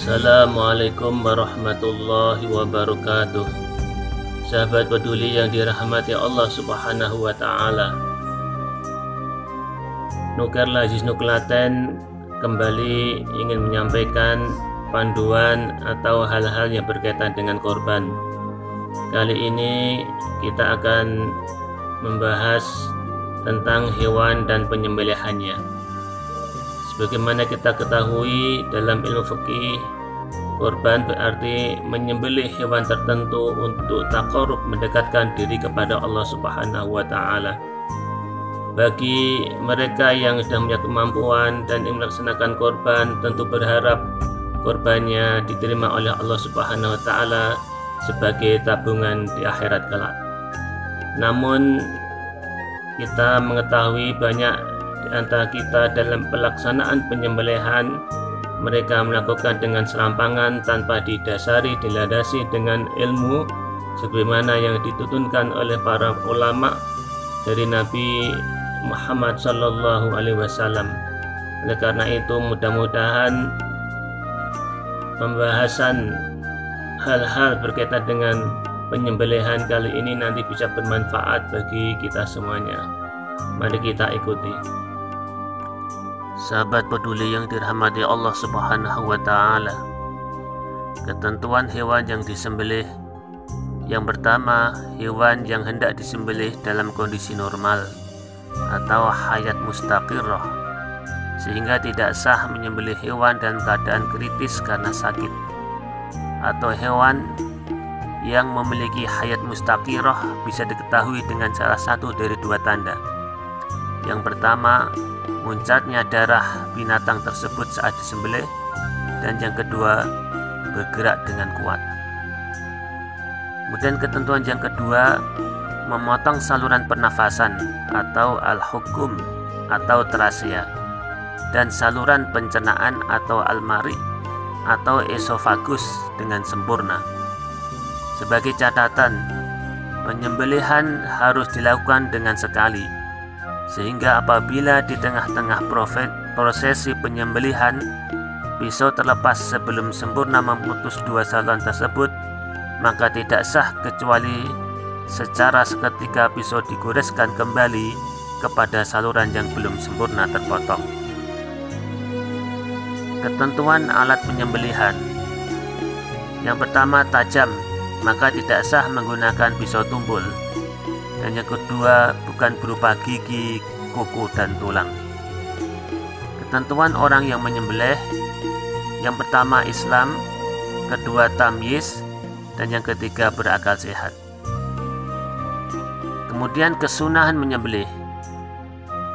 Assalamualaikum warahmatullahi wabarakatuh. Sahabat peduli yang dirahmati Allah Subhanahu wa Ta'ala, Nuker Lazis Nuklaten kembali ingin menyampaikan panduan atau hal-hal yang berkaitan dengan korban. Kali ini kita akan membahas tentang hewan dan penyembelihannya. Sebagaimana kita ketahui dalam ilmu fikih, korban berarti menyembelih hewan tertentu untuk taqarrub, mendekatkan diri kepada Allah Subhanahu wa Ta'ala. Bagi mereka yang sudah punya kemampuan dan ingin melaksanakan korban, tentu berharap korbannya diterima oleh Allah Subhanahu wa Ta'ala sebagai tabungan di akhirat kelak. Namun kita mengetahui banyak di antara kita dalam pelaksanaan penyembelihan mereka melakukan dengan serampangan tanpa didasari, dilandasi dengan ilmu sebagaimana yang dituturkan oleh para ulama dari Nabi Muhammad sallallahu alaihi wasallam. Oleh karena itu mudah-mudahan pembahasan hal-hal berkaitan dengan penyembelihan kali ini nanti bisa bermanfaat bagi kita semuanya. Mari kita ikuti. Sahabat peduli yang dirahmati Allah Subhanahu wa Ta'ala, ketentuan hewan yang disembelih. Yang pertama, hewan yang hendak disembelih dalam kondisi normal atau hayat mustaqirrah, sehingga tidak sah menyembelih hewan dalam keadaan kritis karena sakit, atau hewan yang memiliki hayat mustaqirrah bisa diketahui dengan salah satu dari dua tanda. Yang pertama, muncratnya darah binatang tersebut saat disembelih, dan yang kedua, bergerak dengan kuat. Kemudian ketentuan yang kedua, memotong saluran pernafasan atau al-hukum atau trachea, dan saluran pencernaan atau al-mari atau esofagus dengan sempurna. Sebagai catatan, penyembelihan harus dilakukan dengan sekali, sehingga apabila di tengah-tengah prosesi penyembelihan pisau terlepas sebelum sempurna memutus dua saluran tersebut, maka tidak sah kecuali secara seketika pisau digoreskan kembali kepada saluran yang belum sempurna terpotong. Ketentuan alat penyembelihan. Yang pertama, tajam, maka tidak sah menggunakan pisau tumpul. Dan yang kedua, bukan berupa gigi, kuku, dan tulang. Ketentuan orang yang menyembelih. Yang pertama, Islam. Kedua, tamyiz. Dan yang ketiga, berakal sehat. Kemudian kesunahan menyembelih.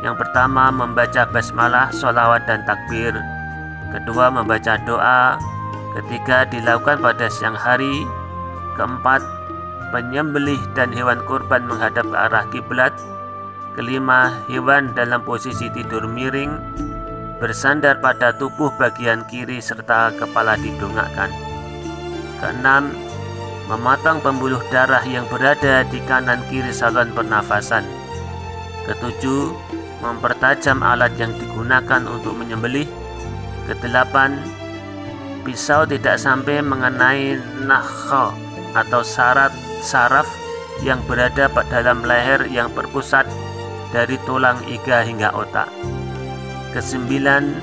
Yang pertama, membaca basmalah, sholawat, dan takbir. Kedua, membaca doa. Ketiga, dilakukan pada siang hari. Keempat, penyembelih dan hewan kurban menghadap ke arah kiblat. Kelima, hewan dalam posisi tidur miring, bersandar pada tubuh bagian kiri serta kepala didongakkan. Keenam, memotong pembuluh darah yang berada di kanan kiri saluran pernafasan. Ketujuh, mempertajam alat yang digunakan untuk menyembelih. Kedelapan, pisau tidak sampai mengenai nakha atau saraf yang berada dalam leher yang berpusat dari tulang iga hingga otak. Kesembilan,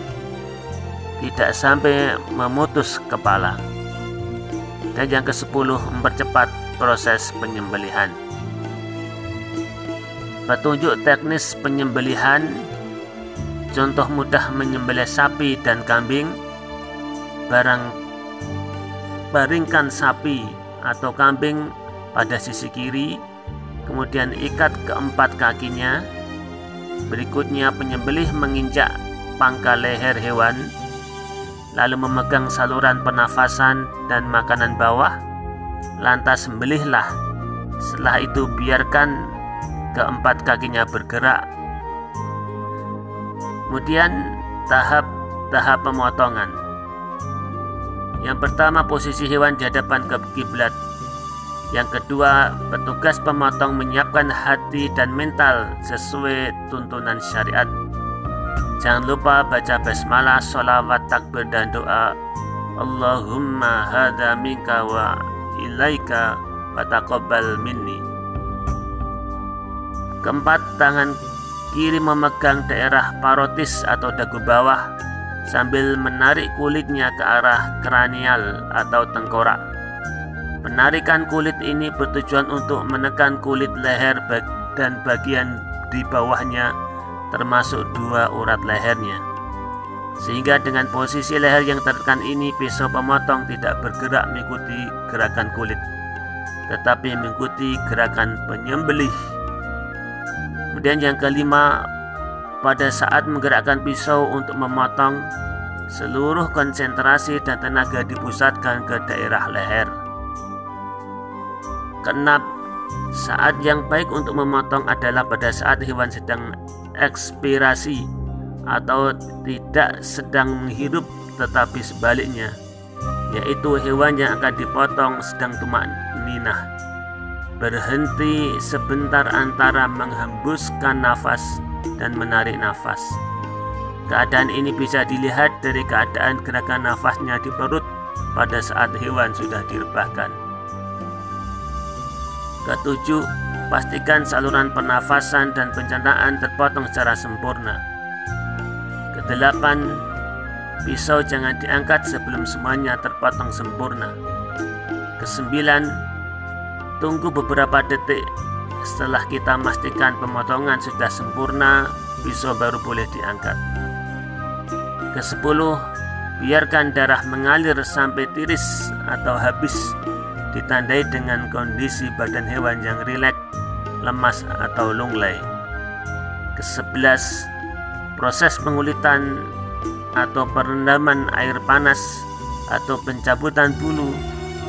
tidak sampai memutus kepala. Dan yang kesepuluh, mempercepat proses penyembelihan. Petunjuk teknis penyembelihan. Contoh mudah menyembelih sapi dan kambing. Baringkan sapi atau kambing pada sisi kiri, kemudian ikat keempat kakinya. Berikutnya penyembelih menginjak pangkal leher hewan, lalu memegang saluran pernafasan dan makanan bawah, lantas sembelihlah. Setelah itu biarkan keempat kakinya bergerak. Kemudian tahap pemotongan. Yang pertama, posisi hewan di hadapan ke kiblat. Yang kedua, petugas pemotong menyiapkan hati dan mental sesuai tuntunan syariat. Jangan lupa baca basmalah, sholawat, takbir, dan doa. Allahumma hadza minka wa ilaika fataqabbal minni. Keempat, tangan kiri memegang daerah parotis atau dagu bawah sambil menarik kulitnya ke arah kranial atau tengkorak. Penarikan kulit ini bertujuan untuk menekan kulit leher dan bagian di bawahnya, termasuk dua urat lehernya, sehingga dengan posisi leher yang tertekan ini pisau pemotong tidak bergerak mengikuti gerakan kulit, tetapi mengikuti gerakan penyembelih. Kemudian yang kelima, pada saat menggerakkan pisau untuk memotong, seluruh konsentrasi dan tenaga dipusatkan ke daerah leher. Keenam, saat yang baik untuk memotong adalah pada saat hewan sedang ekspirasi atau tidak sedang menghirup, tetapi sebaliknya, yaitu hewan yang akan dipotong sedang tumak ninah, berhenti sebentar antara menghembuskan nafas dan menarik nafas. Keadaan ini bisa dilihat dari keadaan gerakan nafasnya di perut pada saat hewan sudah direbahkan. Ketujuh, pastikan saluran pernafasan dan pencernaan terpotong secara sempurna. Kedelapan, pisau jangan diangkat sebelum semuanya terpotong sempurna. Kesembilan, tunggu beberapa detik setelah kita memastikan pemotongan sudah sempurna, pisau baru boleh diangkat. Kesepuluh, biarkan darah mengalir sampai tiris atau habis, ditandai dengan kondisi badan hewan yang rileks, lemas atau lunglai. Kesebelas, proses pengulitan atau perendaman air panas atau pencabutan bulu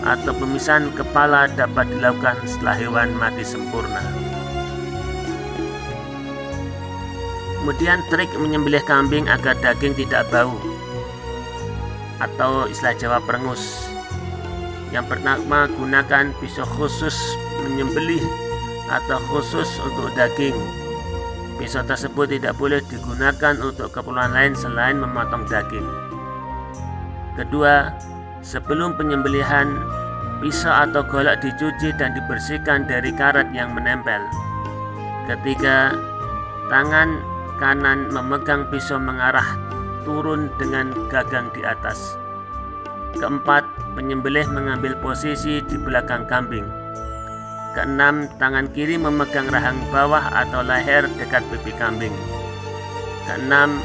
atau pemisahan kepala dapat dilakukan setelah hewan mati sempurna. Kemudian trik menyembelih kambing agar daging tidak bau atau istilah Jawa perengus. Yang pertama, gunakan pisau khusus menyembelih atau khusus untuk daging. Pisau tersebut tidak boleh digunakan untuk keperluan lain selain memotong daging. Kedua, sebelum penyembelihan, pisau atau golok dicuci dan dibersihkan dari karat yang menempel. Ketiga, tangan kanan memegang pisau mengarah turun dengan gagang di atas. Keempat, penyembelih mengambil posisi di belakang kambing. Keenam, tangan kiri memegang rahang bawah atau leher dekat pipi kambing. Keenam,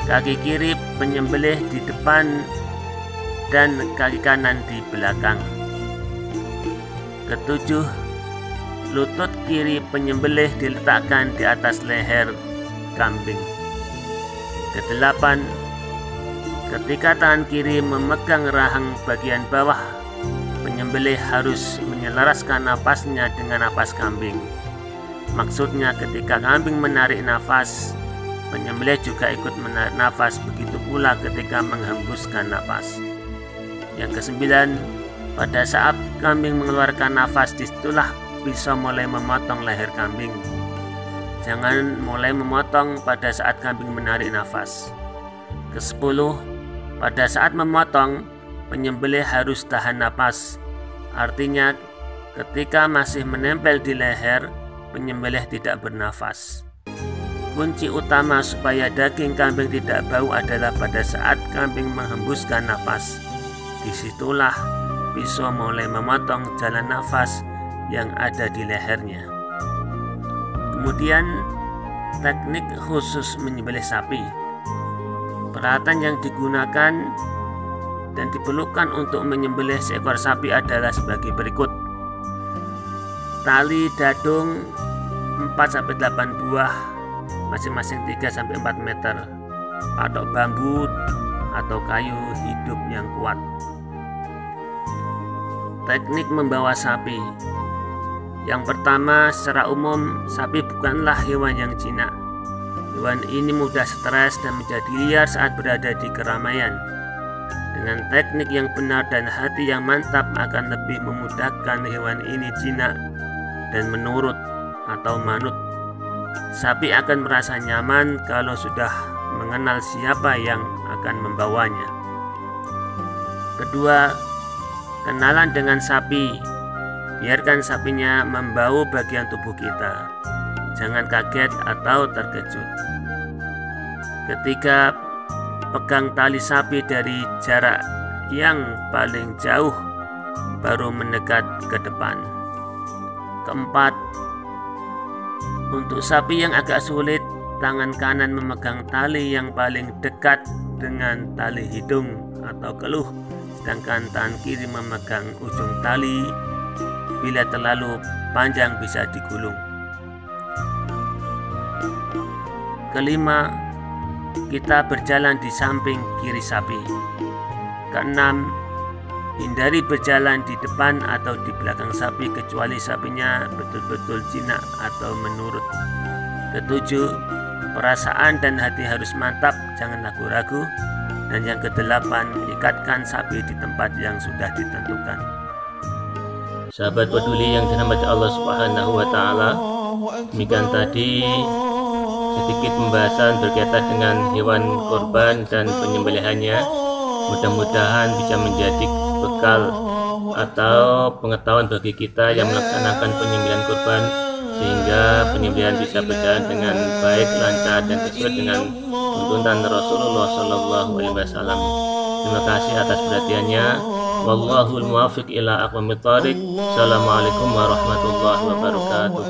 kaki kiri penyembelih di depan dan kaki kanan di belakang. Ketujuh, lutut kiri penyembelih diletakkan di atas leher kambing. Kedelapan, ketika tangan kiri memegang rahang bagian bawah, penyembelih harus menyelaraskan napasnya dengan napas kambing. Maksudnya ketika kambing menarik nafas, penyembelih juga ikut menarik nafas, begitu pula ketika menghembuskan napas. Yang kesembilan, pada saat kambing mengeluarkan nafas, disitulah pisau mulai memotong leher kambing. Jangan mulai memotong pada saat kambing menarik nafas. Kesepuluh, pada saat memotong, penyembelih harus tahan napas. Artinya, ketika masih menempel di leher, penyembelih tidak bernafas. Kunci utama supaya daging kambing tidak bau adalah pada saat kambing menghembuskan nafas. Disitulah pisau mulai memotong jalan nafas yang ada di lehernya. Kemudian, teknik khusus menyembelih sapi. Peralatan yang digunakan dan diperlukan untuk menyembelih seekor sapi adalah sebagai berikut. Tali dadung 4-8 buah, masing-masing 3-4 meter. Patok bambu atau kayu hidup yang kuat. Teknik membawa sapi. Yang pertama, secara umum sapi bukanlah hewan yang jinak. Hewan ini mudah stres dan menjadi liar saat berada di keramaian. Dengan teknik yang benar dan hati yang mantap akan lebih memudahkan hewan ini jinak dan menurut atau manut. Sapi akan merasa nyaman kalau sudah mengenal siapa yang akan membawanya. Kedua, kenalan dengan sapi. Biarkan sapinya membau bagian tubuh kita. Jangan kaget atau terkejut. Ketiga, pegang tali sapi dari jarak yang paling jauh, baru mendekat ke depan. Keempat, untuk sapi yang agak sulit, tangan kanan memegang tali yang paling dekat dengan tali hidung atau keluh, sedangkan tangan kiri memegang ujung tali. Bila terlalu panjang bisa digulung. Kelima, kita berjalan di samping kiri sapi. Keenam, hindari berjalan di depan atau di belakang sapi kecuali sapinya betul-betul jinak atau menurut. Ketujuh, perasaan dan hati harus mantap, jangan ragu-ragu. Dan yang kedelapan, ikatkan sapi di tempat yang sudah ditentukan. Sahabat peduli yang dirahmati Allah Subhanahu wa Ta'ala, demikian tadi sedikit pembahasan berkaitan dengan hewan korban dan penyembelihannya. Mudah-mudahan bisa menjadi bekal atau pengetahuan bagi kita yang melaksanakan penyembelihan korban, sehingga penyembelihan bisa berjalan dengan baik, lancar, dan sesuai dengan tuntunan Rasulullah SAW. Terima kasih atas perhatiannya. Wallahul muwaffiq ila aqwamit thoriq. Assalamualaikum warahmatullahi wabarakatuh.